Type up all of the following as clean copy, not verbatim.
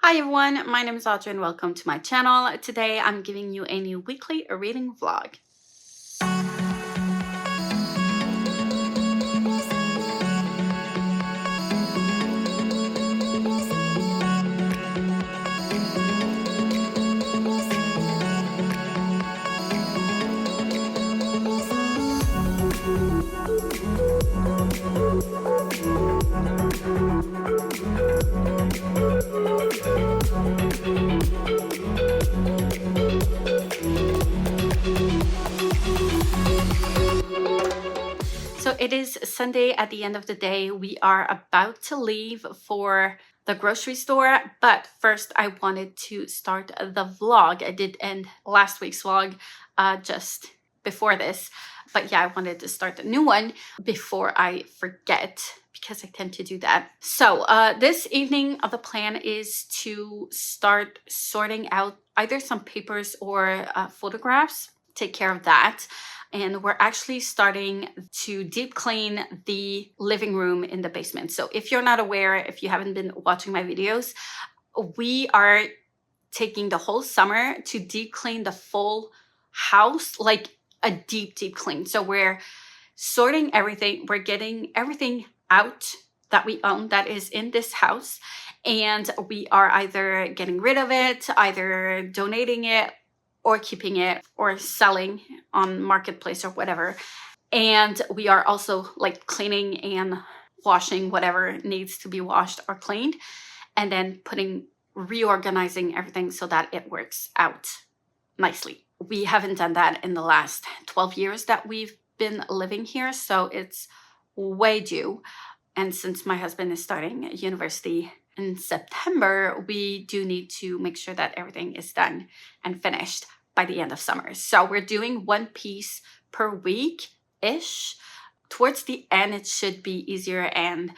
Hi everyone, my name is Audrey and welcome to my channel. Today I'm giving you a new weekly reading vlog. So it is Sunday at the end of the day. We are about to leave for the grocery store, but first I wanted to start the vlog. I did end last week's vlog just before this, but yeah, I wanted to start a new one before I forget because I tend to do that. So this evening the plan is to start sorting out either some papers or photographs, take care of that. And we're actually starting to deep clean the living room in the basement. So if you're not aware, if you haven't been watching my videos, we are taking the whole summer to deep clean the full house, like a deep clean. So we're sorting everything. We're getting everything out that we own that is in this house. And we are either getting rid of it, either donating it, or keeping it, or selling on marketplace or whatever. And we are also like cleaning and washing whatever needs to be washed or cleaned, and then reorganizing everything so that it works out nicely. We haven't done that in the last 12 years that we've been living here, so it's way due. And since my husband is starting university in September, we do need to make sure that everything is done and finished by the end of summer. So we're doing one piece per week-ish. Towards the end, it should be easier and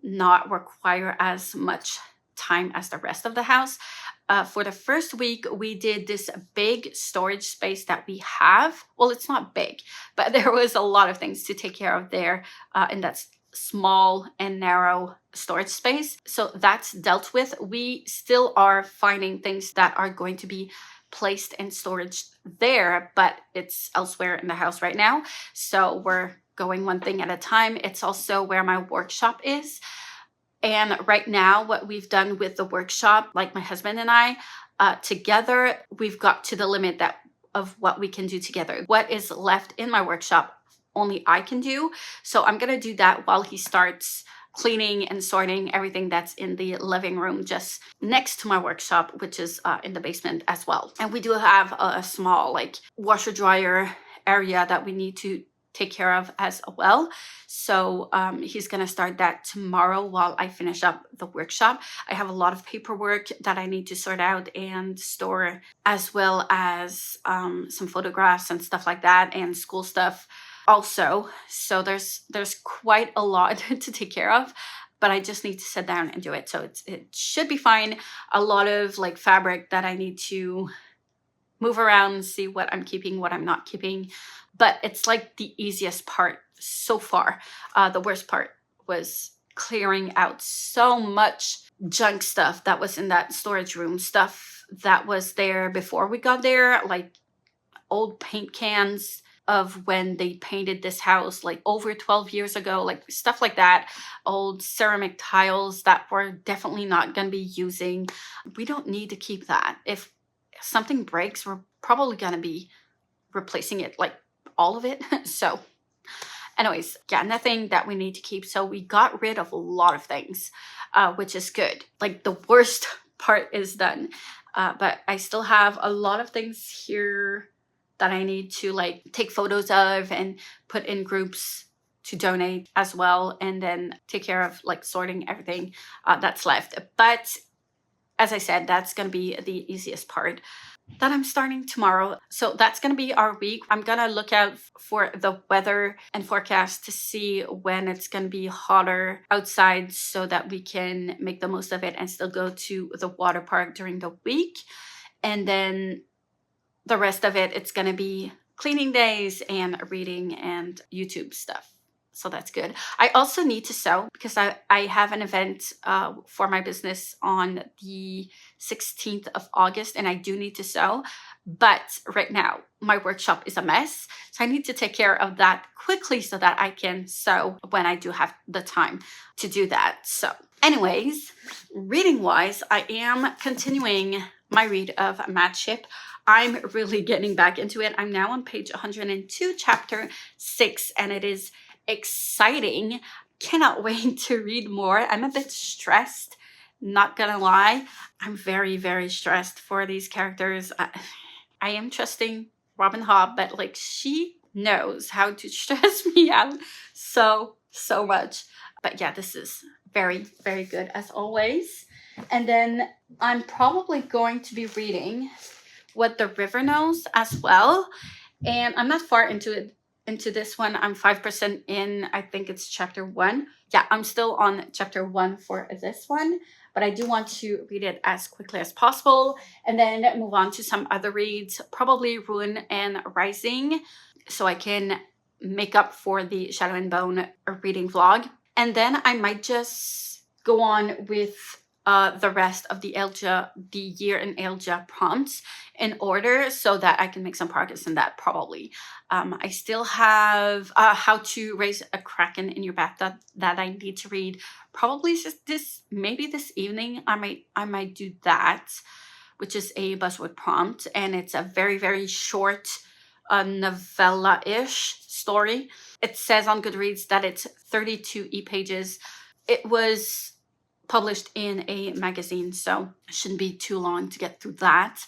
not require as much time as the rest of the house. For the first week, we did this big storage space that we have. Well, it's not big, but there was a lot of things to take care of there in that small and narrow storage space. So that's dealt with. We still are finding things that are going to be placed in storage there, but it's elsewhere in the house right now. So we're going one thing at a time. It's also where my workshop is. And right now, what we've done with the workshop, like my husband and I, together, we've got to the limit of what we can do together. What is left in my workshop, only I can do. So I'm going to do that while he starts cleaning and sorting everything that's in the living room just next to my workshop, which is in the basement as well. And we do have a small like washer dryer area that we need to take care of as well. So he's going to start that tomorrow while I finish up the workshop. I have a lot of paperwork that I need to sort out and store, as well as some photographs and stuff like that, and school stuff also. So there's quite a lot to take care of, but I just need to sit down and do it. So it should be fine. A lot of like fabric that I need to move around and see what I'm keeping, what I'm not keeping. But it's like the easiest part so far. The worst part was clearing out so much junk stuff that was in that storage room, stuff that was there before we got there, like old paint cans of when they painted this house like over 12 years ago, like stuff like that, old ceramic tiles that we're definitely not going to be using. We don't need to keep that. If something breaks, we're probably going to be replacing it, like all of it. So anyways, yeah, nothing that we need to keep. So we got rid of a lot of things, which is good. Like the worst part is done, but I still have a lot of things here that I need to like take photos of and put in groups to donate as well, and then take care of like sorting everything that's left. But as I said, that's going to be the easiest part that I'm starting tomorrow. So that's going to be our week. I'm going to look out for the weather and forecast to see when it's going to be hotter outside so that we can make the most of it and still go to the water park during the week. And then the rest of it, it's going to be cleaning days and reading and YouTube stuff. So that's good. I also need to sew because I have an event for my business on the 16th of August, and I do need to sew. But right now, my workshop is a mess. So I need to take care of that quickly so that I can sew when I do have the time to do that. So anyways, reading wise, I am continuing my read of Mad Ship. I'm really getting back into it. I'm now on page 102, chapter 6, and it is exciting. Cannot wait to read more. I'm a bit stressed, not gonna lie. I'm very, very stressed for these characters. I am trusting Robin Hobb, but like she knows how to stress me out so much. But yeah, this is very, very good as always. And then I'm probably going to be reading What the River Knows as well. And I'm not far into this one. I'm 5% in. I think it's chapter 1. Yeah, I'm still on chapter 1 for this one, but I do want to read it as quickly as possible and then move on to some other reads, probably Ruin and Rising, so I can make up for the Shadow and Bone reading vlog. And then I might just go on with the rest of the year in Elja prompts in order so that I can make some progress in that probably. I still have How to Raise a Kraken in Your Bathtub that I need to read. Probably maybe this evening I might do that, which is a buzzword prompt, and it's a very, very short novella-ish story. It says on Goodreads that it's 32 e-pages. It was published in a magazine, so it shouldn't be too long to get through that.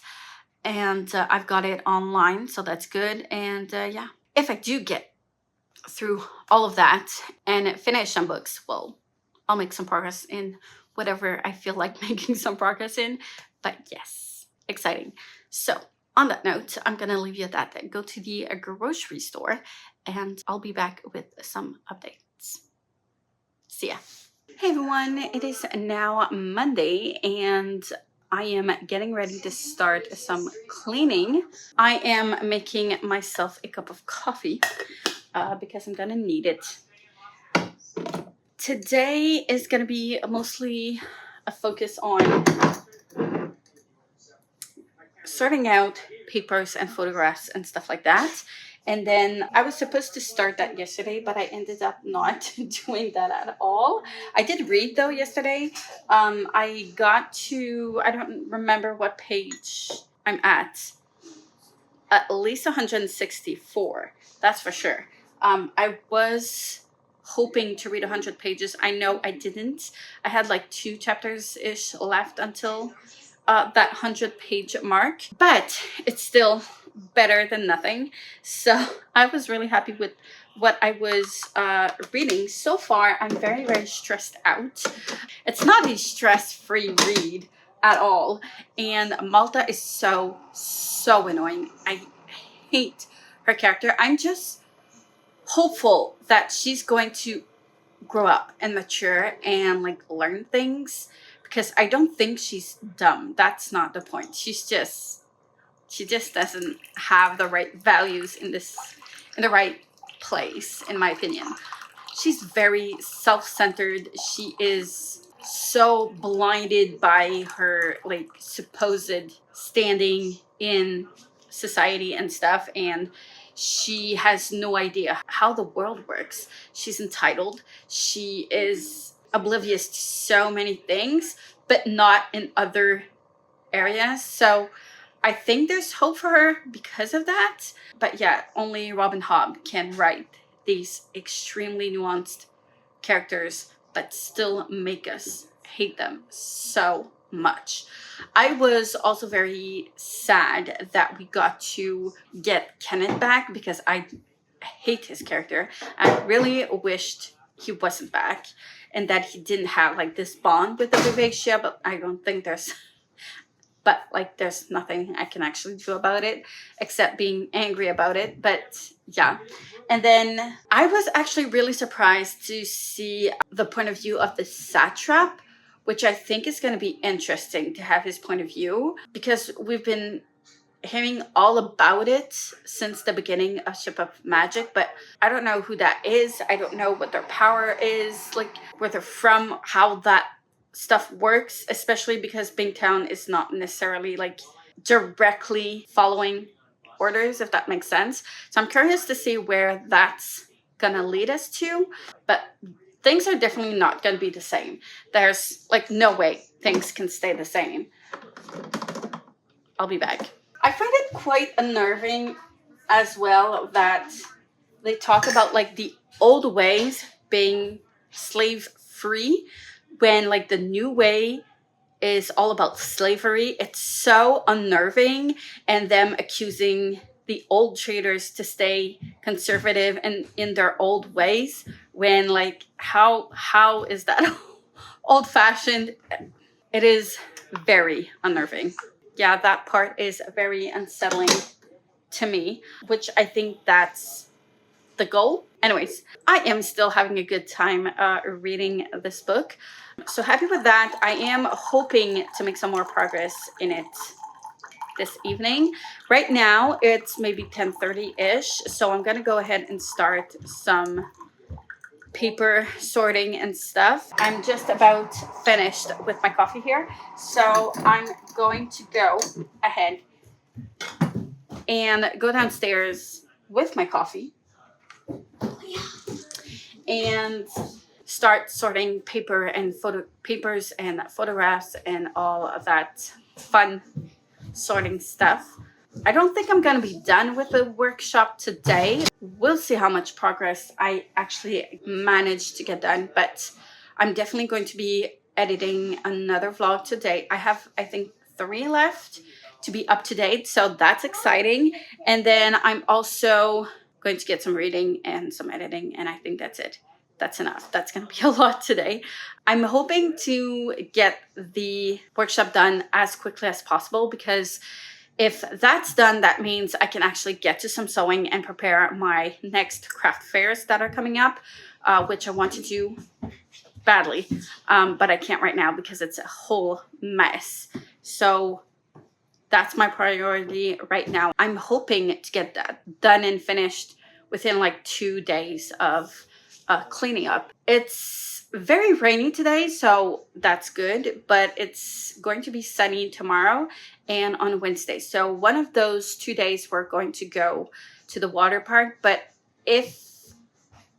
And I've got it online, so that's good. And yeah, if I do get through all of that and finish some books, well, I'll make some progress in whatever I feel like making some progress in. But yes, exciting. So on that note, I'm gonna leave you at that then. Go to the grocery store and I'll be back with some updates. See ya. Hey everyone, it is now Monday and I am getting ready to start some cleaning. I am making myself a cup of coffee because I'm gonna need it. Today is gonna be mostly a focus on sorting out papers and photographs and stuff like that. And then I was supposed to start that yesterday, but I ended up not doing that at all. I did read though yesterday. I got to, I don't remember what page I'm at least 164. That's for sure. I was hoping to read 100 pages. I know I didn't. I had like 2 chapters-ish left until that 100-page mark, but it's still better than nothing. So I was really happy with what I was reading. So far, I'm very, very stressed out. It's not a stress-free read at all. And Malta is so annoying. I hate her character. I'm just hopeful that she's going to grow up and mature and like learn things, because I don't think she's dumb. That's not the point. She just doesn't have the right values in the right place, in my opinion. She's very self-centered. She is so blinded by her like supposed standing in society and stuff, and she has no idea how the world works. She's entitled. She is oblivious to so many things, but not in other areas. So I think there's hope for her because of that. But yeah, only Robin Hobb can write these extremely nuanced characters, but still make us hate them so much. I was also very sad that we got to get Kenneth back because I hate his character. I really wished he wasn't back and that he didn't have like this bond with the Vivekshia, but I don't think there's nothing I can actually do about it except being angry about it. But yeah. And then I was actually really surprised to see the point of view of the satrap, which I think is going to be interesting to have his point of view, because we've been hearing all about it since the beginning of Ship of Magic, but I don't know who that is. I don't know what their power is, like where they're from, how that stuff works, especially because Bingtown is not necessarily like directly following orders, if that makes sense. So I'm curious to see where that's gonna lead us to, but things are definitely not gonna be the same. There's like no way things can stay the same. I'll be back. I find it quite unnerving as well that they talk about like the old ways being slave free when like the new way is all about slavery. It's so unnerving, and them accusing the old traders to stay conservative and in their old ways when like how is that old fashioned? It is very unnerving. Yeah, that part is very unsettling to me, which I think that's the goal. Anyways, I am still having a good time reading this book. So happy with that. I am hoping to make some more progress in it this evening. Right now, it's maybe 10:30-ish. So I'm going to go ahead and start some paper sorting and stuff. I'm just about finished with my coffee here. So I'm going to go ahead and go downstairs with my coffee and start sorting paper and papers and photographs and all of that fun sorting stuff. I don't think I'm going to be done with the workshop today. We'll see how much progress I actually managed to get done, but I'm definitely going to be editing another vlog today. I have, I think, 3 left to be up to date, so that's exciting. And then I'm also going to get some reading and some editing, and I think that's it. That's enough. That's going to be a lot today. I'm hoping to get the workshop done as quickly as possible, because if that's done, that means I can actually get to some sewing and prepare my next craft fairs that are coming up, which I want to do badly, but I can't right now because it's a whole mess. So that's my priority right now. I'm hoping to get that done and finished within like 2 days of cleaning up. It's very rainy today, so that's good, but it's going to be sunny tomorrow and on Wednesday. So one of those 2 days we're going to go to the water park, but if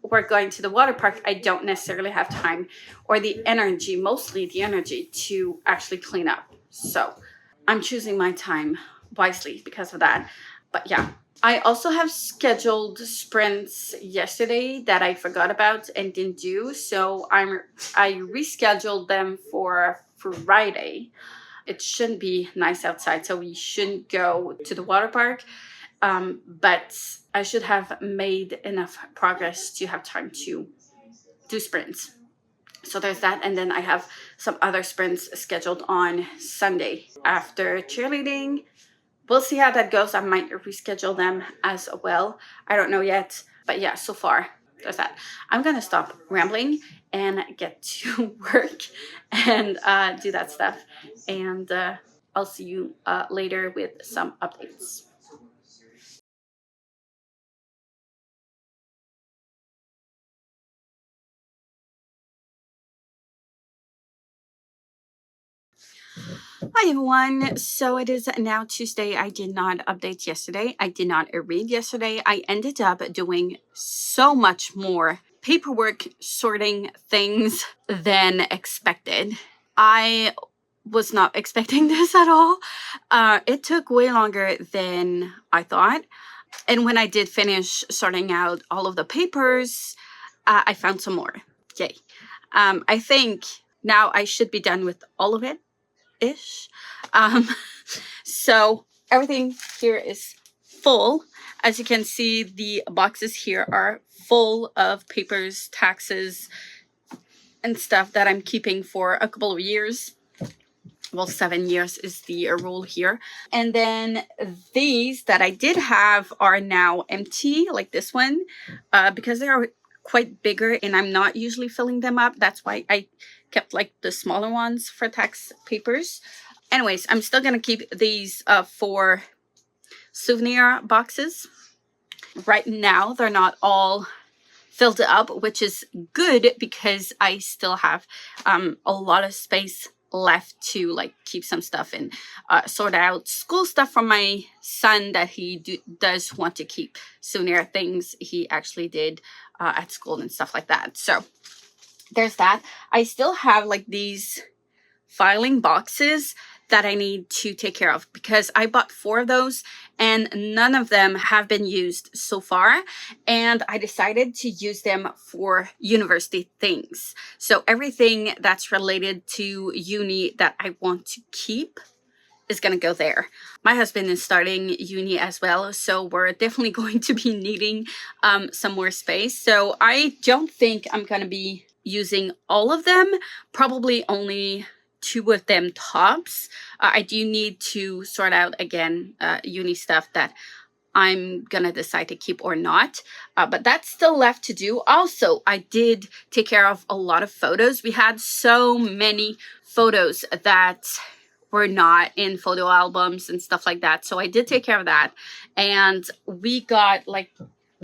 we're going to the water park, I don't necessarily have time or the energy, mostly the energy, to actually clean up. So I'm choosing my time wisely because of that. But yeah, I also have scheduled sprints yesterday that I forgot about and didn't do. So I rescheduled them for Friday. It shouldn't be nice outside, so we shouldn't go to the water park. But I should have made enough progress to have time to do sprints. So there's that. And then I have some other sprints scheduled on Sunday after cheerleading. We'll see how that goes. I might reschedule them as well. I don't know yet. But yeah, so far, there's that. I'm going to stop rambling and get to work and do that stuff. And I'll see you later with some updates. Hi everyone. So it is now Tuesday. I did not update yesterday. I did not read yesterday. I ended up doing so much more paperwork sorting things than expected. I was not expecting this at all. It took way longer than I thought. And when I did finish sorting out all of the papers, I found some more. Yay. I think now I should be done with all of it. Ish. So everything here is full. As you can see, the boxes here are full of papers, taxes, and stuff that I'm keeping for a couple of years. Well, 7 years is the rule here. And then these that I did have are now empty, like this one, because they are quite bigger and I'm not usually filling them up. That's why I kept like the smaller ones for tax papers. Anyways, I'm still gonna keep these for souvenir boxes. Right now, they're not all filled up, which is good because I still have a lot of space left to like keep some stuff and sort out school stuff from my son that he does want to keep souvenir things he actually did at school and stuff like that. So there's that. I still have like these filing boxes that I need to take care of because I bought 4 of those and none of them have been used so far, and I decided to use them for university things. So everything that's related to uni that I want to keep is going to go there. My husband is starting uni as well, so we're definitely going to be needing some more space. So I don't think I'm going to be using all of them, probably only 2 of them tops. I do need to sort out again uni stuff that I'm gonna decide to keep or not, but that's still left to do. Also, I did take care of a lot of photos. We had so many photos that were not in photo albums and stuff like that, so I did take care of that. And we got like,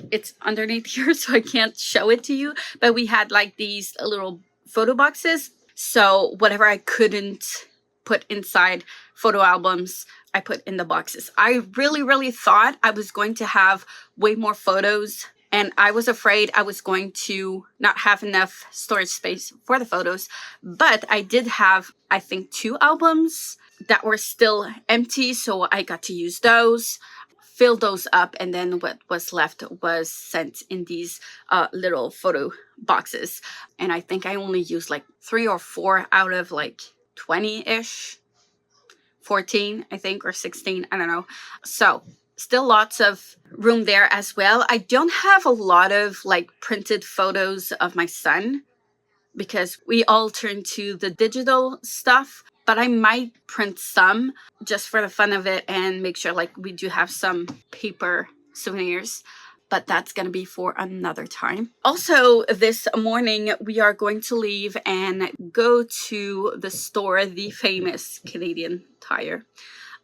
it's underneath here so I can't show it to you, but we had like these little photo boxes. So whatever I couldn't put inside photo albums, I put in the boxes. I really thought I was going to have way more photos, and I was afraid I was going to not have enough storage space for the photos. But I did have, I think, 2 albums that were still empty, so I got to use those, fill those up, and then what was left was sent in these little photo boxes. And I think I only used like 3 or 4 out of like 20-ish, 14 I think, or 16, I don't know. So still lots of room there as well. I don't have a lot of like printed photos of my son because we all turned to the digital stuff, but I might print some just for the fun of it and make sure like we do have some paper souvenirs, but that's going to be for another time. Also, this morning we are going to leave and go to the store, the famous Canadian Tire,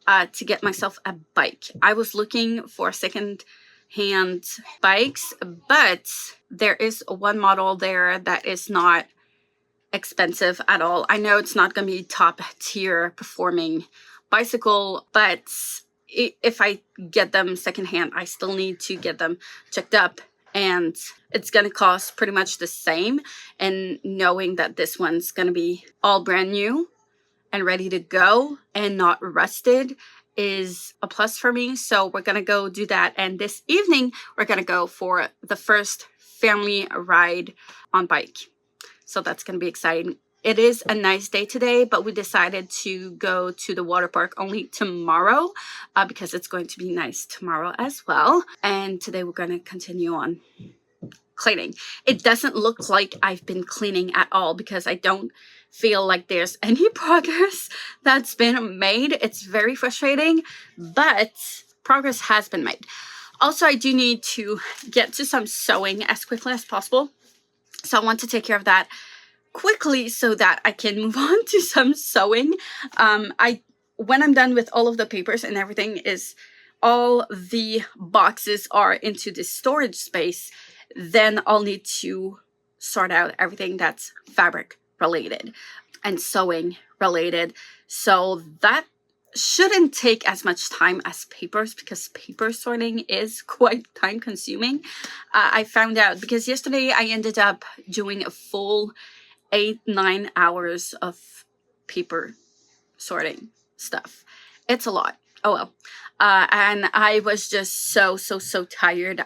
to get myself a bike. I was looking for second-hand bikes, but there is one model there that is not expensive at all. I know it's not going to be top tier performing bicycle, but if I get them secondhand, I still need to get them checked up, and it's going to cost pretty much the same. And knowing that this one's going to be all brand new and ready to go and not rusted is a plus for me. So we're going to go do that. And this evening, we're going to go for the first family ride on bike. So that's going to be exciting. It is a nice day today, but we decided to go to the water park only tomorrow because it's going to be nice tomorrow as well. And today we're going to continue on cleaning. It doesn't look like I've been cleaning at all because I don't feel like there's any progress that's been made. It's very frustrating, but progress has been made. Also, I do need to get to some sewing as quickly as possible. So I want to take care of that quickly so that I can move on to some sewing. When I'm done with all of the papers and everything, is all the boxes are into the storage space, then I'll need to sort out everything that's fabric related and sewing related. So that shouldn't take as much time as papers because paper sorting is quite time consuming. I found out because yesterday I ended up doing a full 8-9 hours of paper sorting stuff. It's a lot. Oh well. And I was just so tired.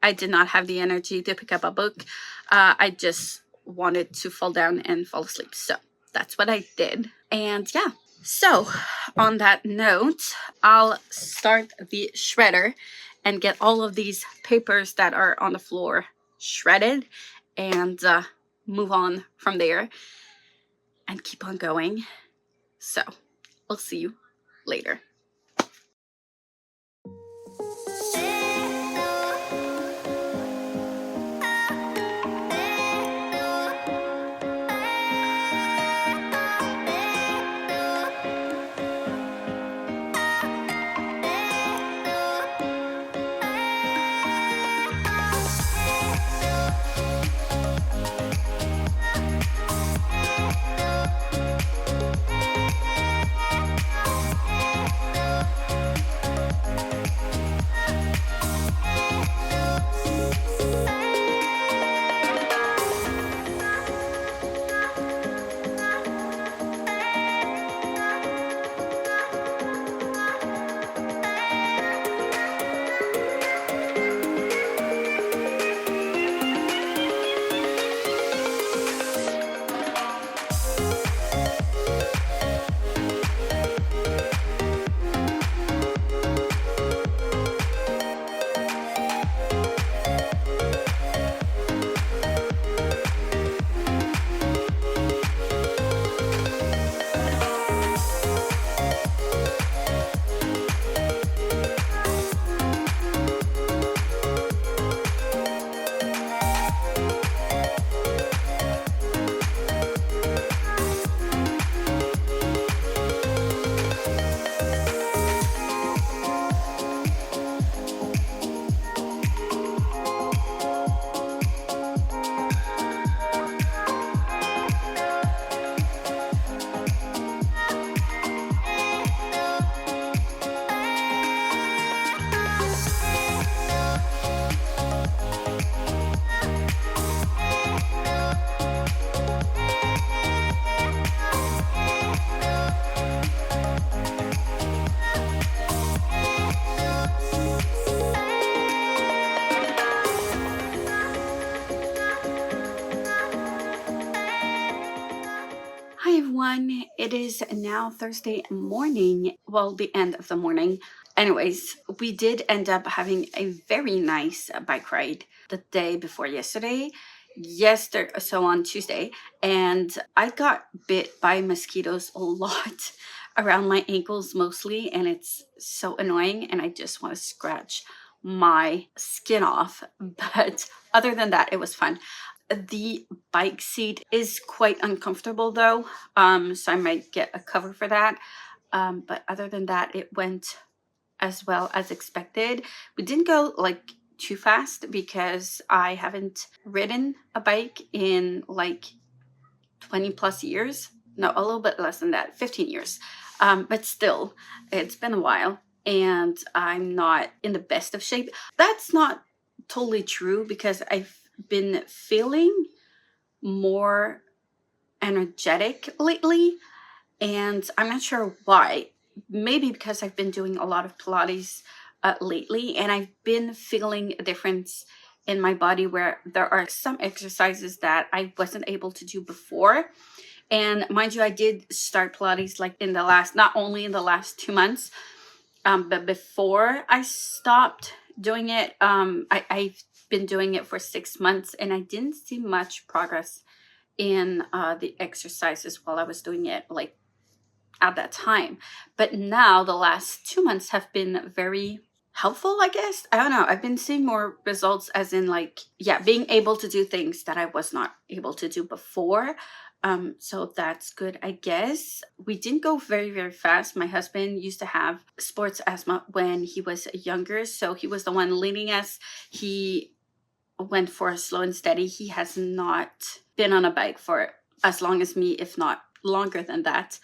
I did not have the energy to pick up a book. I just wanted to fall down and fall asleep. So that's what I did. And yeah. So on that note, I'll start the shredder and get all of these papers that are on the floor shredded and move on from there and keep on going. So I'll see you later. is now Thursday morning. Well, the end of the morning. Anyways, we did end up having a very nice bike ride the day before yesterday. So on Tuesday, and I got bit by mosquitoes a lot around my ankles mostly, and it's so annoying, and I just want to scratch my skin off. But other than that, it was fun. The bike seat is quite uncomfortable though, so I might get a cover for that. But other than that, it went as well as expected. We didn't go like too fast because I haven't ridden a bike in like 20 plus years. No, a little bit less than that, 15 years. But still, it's been a while and I'm not in the best of shape. That's not totally true because I've been feeling more energetic lately, and I'm not sure why. Maybe because I've been doing a lot of Pilates lately, and I've been feeling a difference in my body where there are some exercises that I wasn't able to do before. And mind you, I did start Pilates like in the last, not only in the last 2 months, but before I stopped doing it, I've been doing it for 6 months, and I didn't see much progress in the exercises while I was doing it like at that time. But now the last 2 months have been very helpful, I guess. I don't know. I've been seeing more results as in like, yeah, being able to do things that I was not able to do before. So that's good, I guess. We didn't go very, very fast. My husband used to have sports asthma when he was younger, so he was the one leading us. He went for a slow and steady. He has not been on a bike for as long as me, if not longer than that.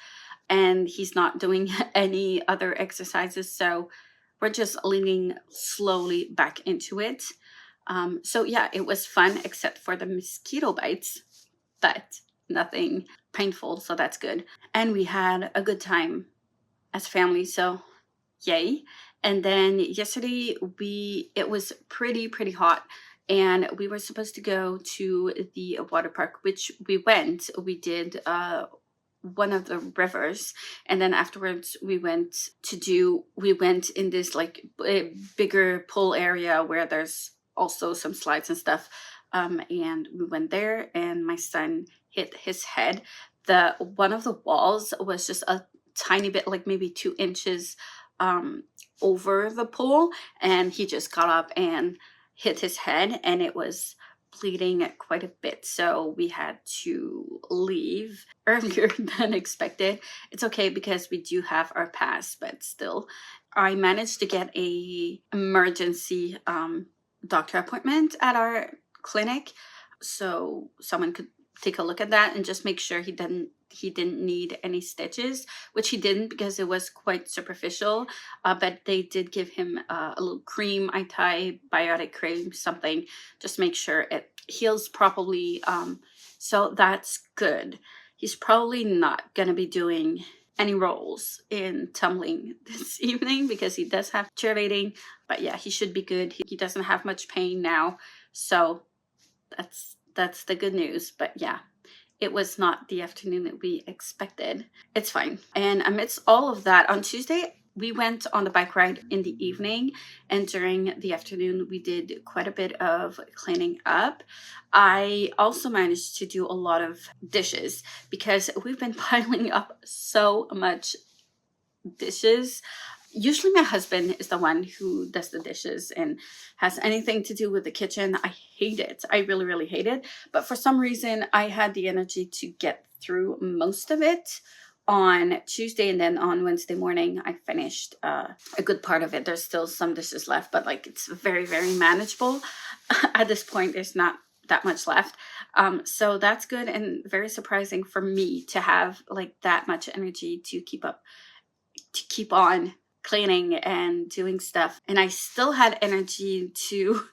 And he's not doing any other exercises. So we're just leaning slowly back into it. So yeah, it was fun except for the mosquito bites, but nothing painful. So that's good. And we had a good time as family. So yay. And then yesterday it was pretty hot, and we were supposed to go to the water park, which we went. We did one of the rivers, and then afterwards we went in this like bigger pool area where there's also some slides and stuff, and we went there, and my son hit his head. The one of the walls was just a tiny bit, like maybe 2 inches over the pool, and he just got up and hit his head, and it was bleeding quite a bit, so we had to leave earlier than expected. It's okay because we do have our pass, but still I managed to get a emergency doctor appointment at our clinic, so someone could take a look at that and just make sure he didn't need any stitches, which he didn't because it was quite superficial, but they did give him a little cream, antibiotic cream, something, just make sure it heals properly. So that's good. He's probably not going to be doing any rolls in tumbling this evening because he does have cheerleading, but yeah, he should be good. He doesn't have much pain now, so that's the good news. But yeah, it was not the afternoon that we expected. It's fine. And amidst all of that, on Tuesday, we went on the bike ride in the evening, and during the afternoon, we did quite a bit of cleaning up. I also managed to do a lot of dishes because we've been piling up so much dishes. Usually my husband is the one who does the dishes and has anything to do with the kitchen. I hate it. I really hate it. But for some reason, I had the energy to get through most of it on Tuesday, and then on Wednesday morning, I finished a good part of it. There's still some dishes left, but like it's very manageable. At this point, there's not that much left. So that's good and very surprising for me to have like that much energy to keep on cleaning and doing stuff. And I still had energy to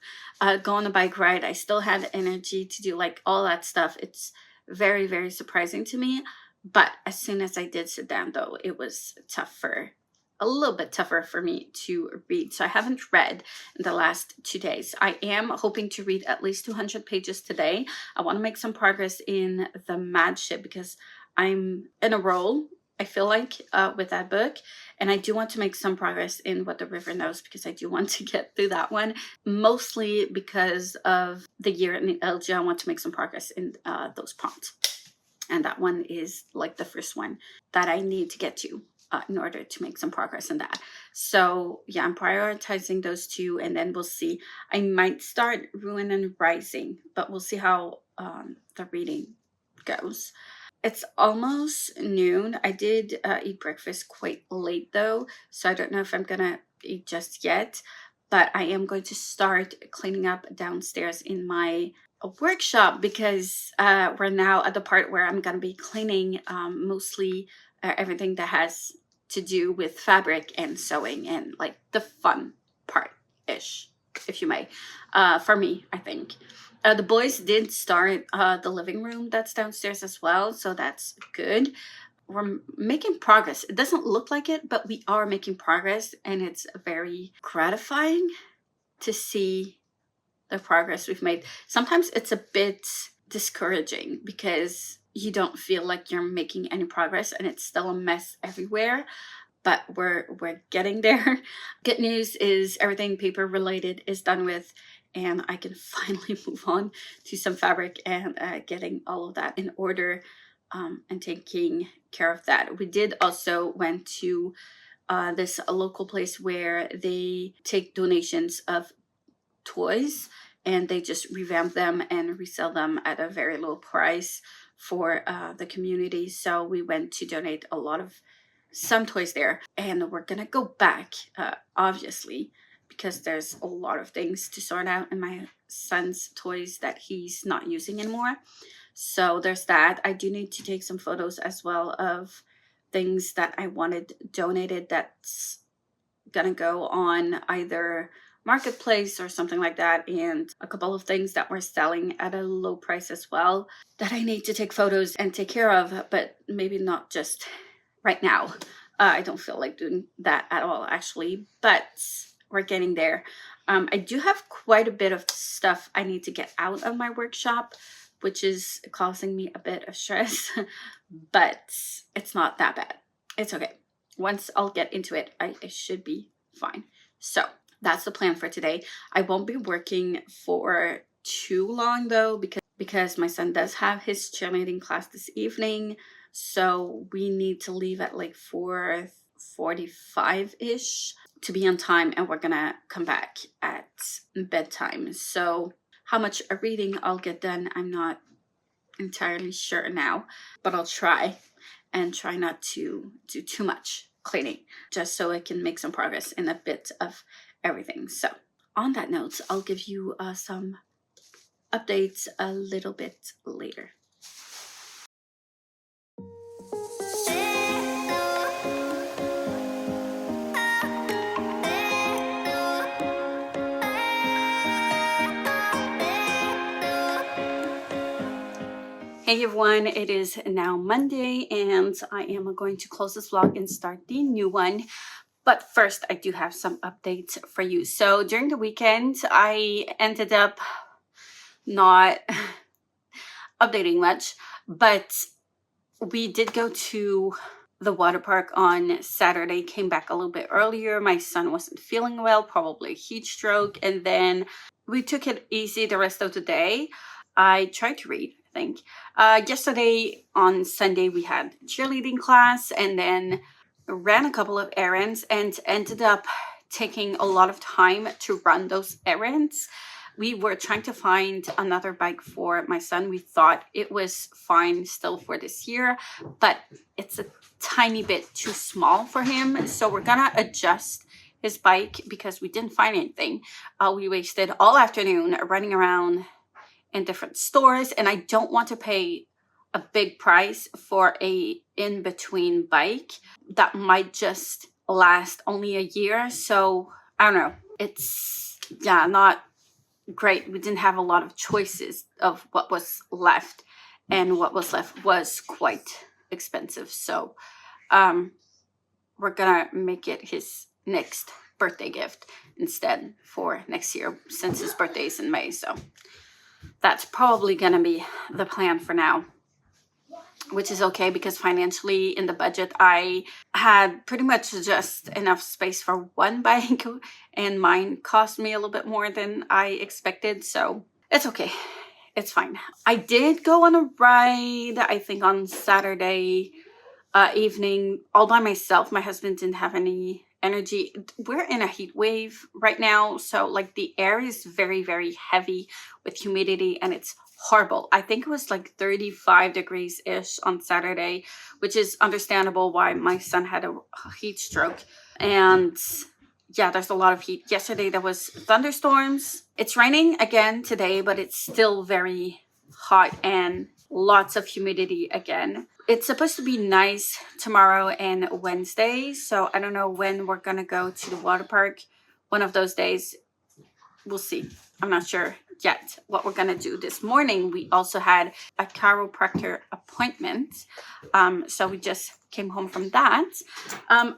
go on a bike ride. I still had energy to do like all that stuff. It's very surprising to me. But as soon as I did sit down though, it was a little bit tougher for me to read. So I haven't read in the last 2 days. I am hoping to read at least 200 pages today. I want to make some progress in the Mad Ship because I'm in a roll I feel like, with that book. And I do want to make some progress in What the River Knows, because I do want to get through that one, mostly because of the year in the LG. I want to make some progress in those prompts. And that one is like the first one that I need to get to in order to make some progress in that. So yeah, I'm prioritizing those two, and then we'll see. I might start Ruin and Rising, but we'll see how the reading goes. It's almost noon. I did eat breakfast quite late though, so I don't know if I'm gonna eat just yet, but I am going to start cleaning up downstairs in my workshop, because we're now at the part where I'm gonna be cleaning mostly everything that has to do with fabric and sewing, and like the fun part-ish, if you may, for me, I think. The boys did start the living room that's downstairs as well, so that's good. We're making progress. It doesn't look like it, but we are making progress, and it's very gratifying to see the progress we've made. Sometimes it's a bit discouraging because you don't feel like you're making any progress and it's still a mess everywhere, but we're getting there. Good news is everything paper related is done with, and I can finally move on to some fabric and getting all of that in order, and taking care of that. We did also went to this local place where they take donations of toys, and they just revamp them and resell them at a very low price for the community. So we went to donate some toys there, and we're gonna go back, obviously, because there's a lot of things to sort out in my son's toys that he's not using anymore. So there's that. I do need to take some photos as well of things that I wanted donated that's gonna go on either Marketplace or something like that, and a couple of things that we're selling at a low price as well that I need to take photos and take care of, but maybe not just right now. I don't feel like doing that at all, actually, but we're getting there. I do have quite a bit of stuff I need to get out of my workshop, which is causing me a bit of stress, but it's not that bad. It's okay. Once I'll get into it, I should be fine. So that's the plan for today. I won't be working for too long though, because my son does have his cheerleading class this evening. So we need to leave at like 4:45-ish to be on time, and we're gonna come back at bedtime. So how much reading I'll get done, I'm not entirely sure now, but I'll try, and try not to do too much cleaning, just so I can make some progress in a bit of everything. So on that note, I'll give you some updates a little bit later. Hey everyone, it is now Monday, and I am going to close this vlog and start the new one. But first, I do have some updates for you. So during the weekend, I ended up not updating much, but we did go to the water park on Saturday, came back a little bit earlier. My son wasn't feeling well, probably heat stroke, and then we took it easy the rest of the day. I tried to read, I think. Yesterday on Sunday, we had cheerleading class, and then ran a couple of errands, and ended up taking a lot of time to run those errands. We were trying to find another bike for my son. We thought it was fine still for this year, but it's a tiny bit too small for him. So we're gonna adjust his bike because we didn't find anything. We wasted all afternoon running around in different stores, and I don't want to pay a big price for a in-between bike that might just last only a year. So I don't know, it's not great. We didn't have a lot of choices of what was left, and what was left was quite expensive. So we're gonna make it his next birthday gift instead for next year, since his birthday is in May. So that's probably gonna be the plan for now. which is okay because financially in the budget, I had pretty much just enough space for one bike, and mine cost me a little bit more than I expected. So it's okay. It's fine. I did go on a ride, I think on Saturday evening, all by myself. My husband didn't have any energy. We're in a heat wave right now, so like the air is very, very heavy with humidity, and it's horrible. I think it was like 35 degrees ish on Saturday, which is understandable why my son had a heat stroke. And yeah, there's a lot of heat. Yesterday there was thunderstorms. It's raining again today, but it's still very hot and lots of humidity again. It's supposed to be nice tomorrow and Wednesday, so I don't know when we're gonna go to the water park. One of those days, we'll see. I'm not sure yet what we're gonna do. This morning we also had a chiropractor appointment, so we just came home from that.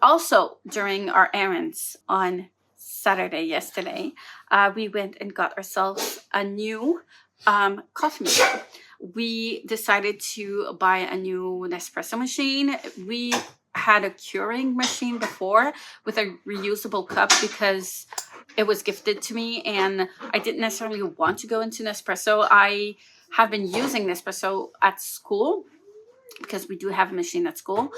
Also during our errands on Saturday yesterday, we went and got ourselves a new coffee maker. We decided to buy a new Nespresso machine. We had a curing machine before with a reusable cup because it was gifted to me, and I didn't necessarily want to go into Nespresso. I have been using Nespresso at school because we do have a machine at school,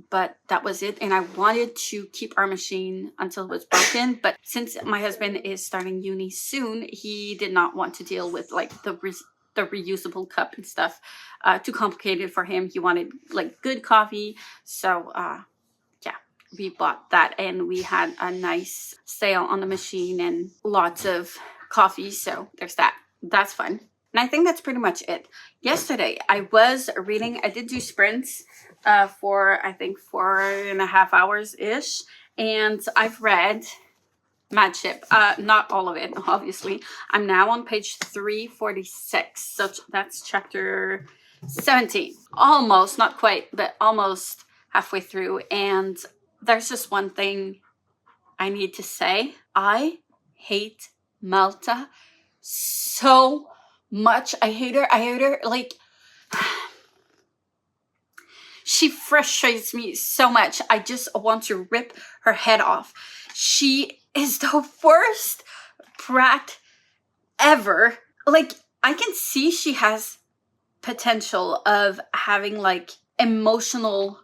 but that was it. And I wanted to keep our machine until it was broken, but since my husband is starting uni soon, he did not want to deal with like the reusable cup and stuff. Too complicated for him. He wanted like good coffee. So yeah, we bought that, and we had a nice sale on the machine and lots of coffee. So there's that. That's fun. And I think that's pretty much it. Yesterday, I was reading. I did do sprints for, I think, 4.5 hours-ish. And I've read Mad Ship. Not all of it, obviously. I'm now on page 346. So that's chapter 17. Almost, not quite, but almost halfway through. And there's just one thing I need to say. I hate Malta so much. I hate her. Like, she frustrates me so much. I just want to rip her head off. She is the worst brat ever. Like, I can see she has potential of having like emotional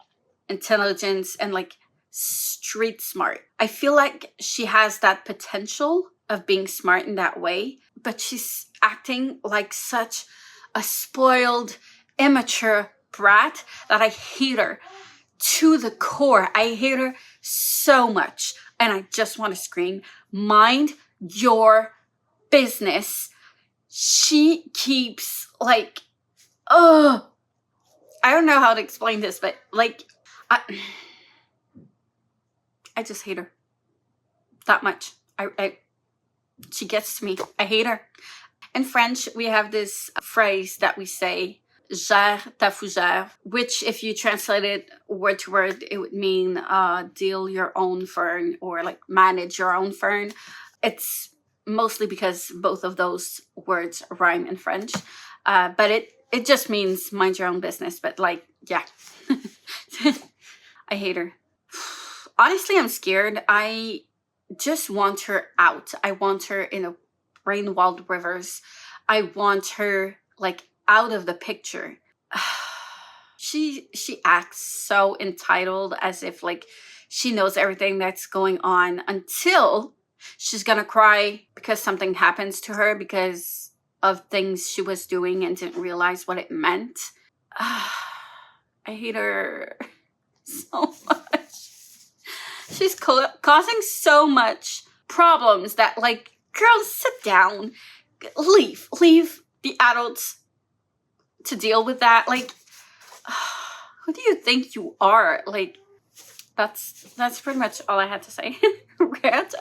intelligence and like street smart. I feel like she has that potential of being smart in that way, but she's acting like such a spoiled, immature brat that I hate her to the core. I hate her so much, and I just want to scream, mind your business. She keeps like, I don't know how to explain this, but like, I just hate her that much. She gets to me. I hate her. In French, we have this phrase that we say, gère ta fougère, which if you translate it word to word, it would mean deal your own fern, or like manage your own fern. It's mostly because both of those words rhyme in French, but it just means mind your own business. But like, yeah, I hate her. Honestly, I'm scared. I just want her out. I want her in a rain-walled rivers. I want her like out of the picture. She acts so entitled, as if like she knows everything that's going on, until she's gonna cry because something happens to her because of things she was doing and didn't realize what it meant. I hate her so much. She's causing so much problems that, like, girls, sit down. Leave the adults to deal with that. Like, who do you think you are? Like, that's pretty much all I had to say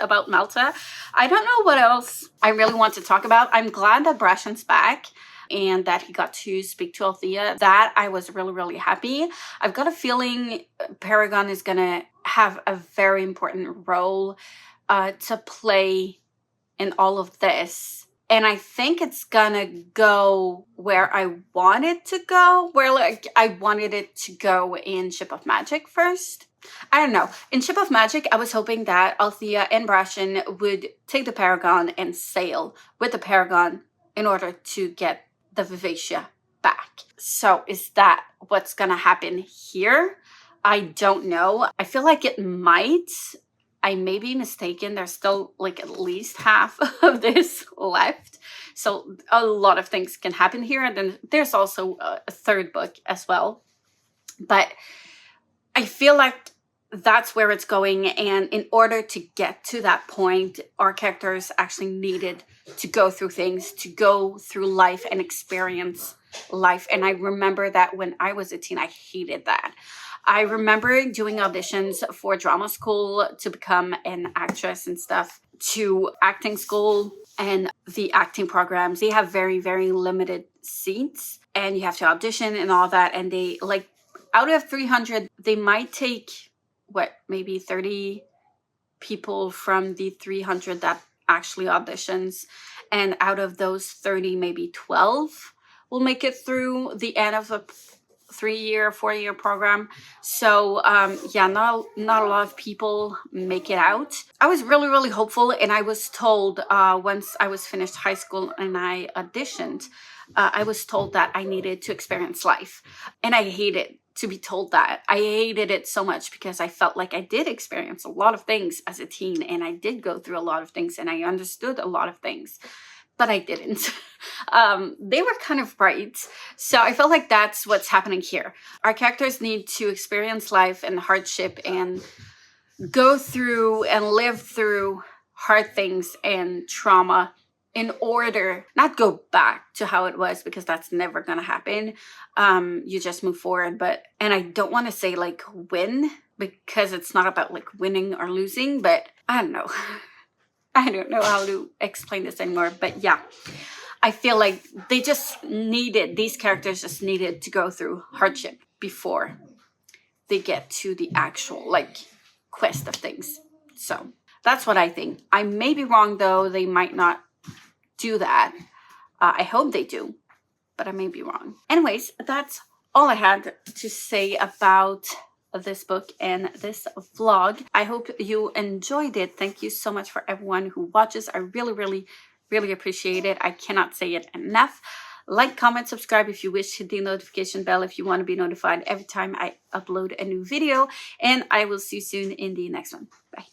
about Malta. I don't know what else I really want to talk about. I'm glad that Brashen's back and that he got to speak to Althea. That I was really, really happy. I've got a feeling Paragon is gonna have a very important role to play in all of this. And I think it's gonna go where I want it to go, where like I wanted it to go in Ship of Magic first. I don't know. In Ship of Magic, I was hoping that Althea and Brashen would take the Paragon and sail with the Paragon in order to get the Vivacia back. So is that what's gonna happen here? I don't know. I feel like it might. I may be mistaken. There's still like at least half of this left. So a lot of things can happen here. And then there's also a third book as well. But I feel like that's where it's going. And in order to get to that point, our characters actually needed to go through things, to go through life and experience life. And I remember that when I was a teen, I hated that. I remember doing auditions for drama school to become an actress and stuff, to acting school and the acting programs. They have very, very limited seats and you have to audition and all that. And they like out of 300, they might take maybe 30 people from the 300 that actually auditions. And out of those 30, maybe 12 will make it through the end of a 3-year, 4-year program. So yeah, not a lot of people make it out. I was really, really hopeful, and I was told once I was finished high school and I auditioned, I was told that I needed to experience life. And I hated to be told that. I hated it so much because I felt like I did experience a lot of things as a teen, and I did go through a lot of things, and I understood a lot of things. But I didn't. They were kind of right. So I feel like that's what's happening here. Our characters need to experience life and hardship and go through and live through hard things and trauma in order, not go back to how it was, because that's never going to happen. You just move forward. And I don't want to say like win, because it's not about like winning or losing, but I don't know. I don't know how to explain this anymore, but yeah, I feel like these characters just needed to go through hardship before they get to the actual like quest of things. So that's what I think. I may be wrong though. They might not do that. I hope they do, but I may be wrong. Anyways, that's all I had to say about this book and this vlog. I hope you enjoyed it. Thank you so much for everyone who watches. I really, really, really appreciate it. I cannot say it enough. Like, comment, subscribe if you wish. Hit the notification bell if you want to be notified every time I upload a new video. And I will see you soon in the next one. Bye.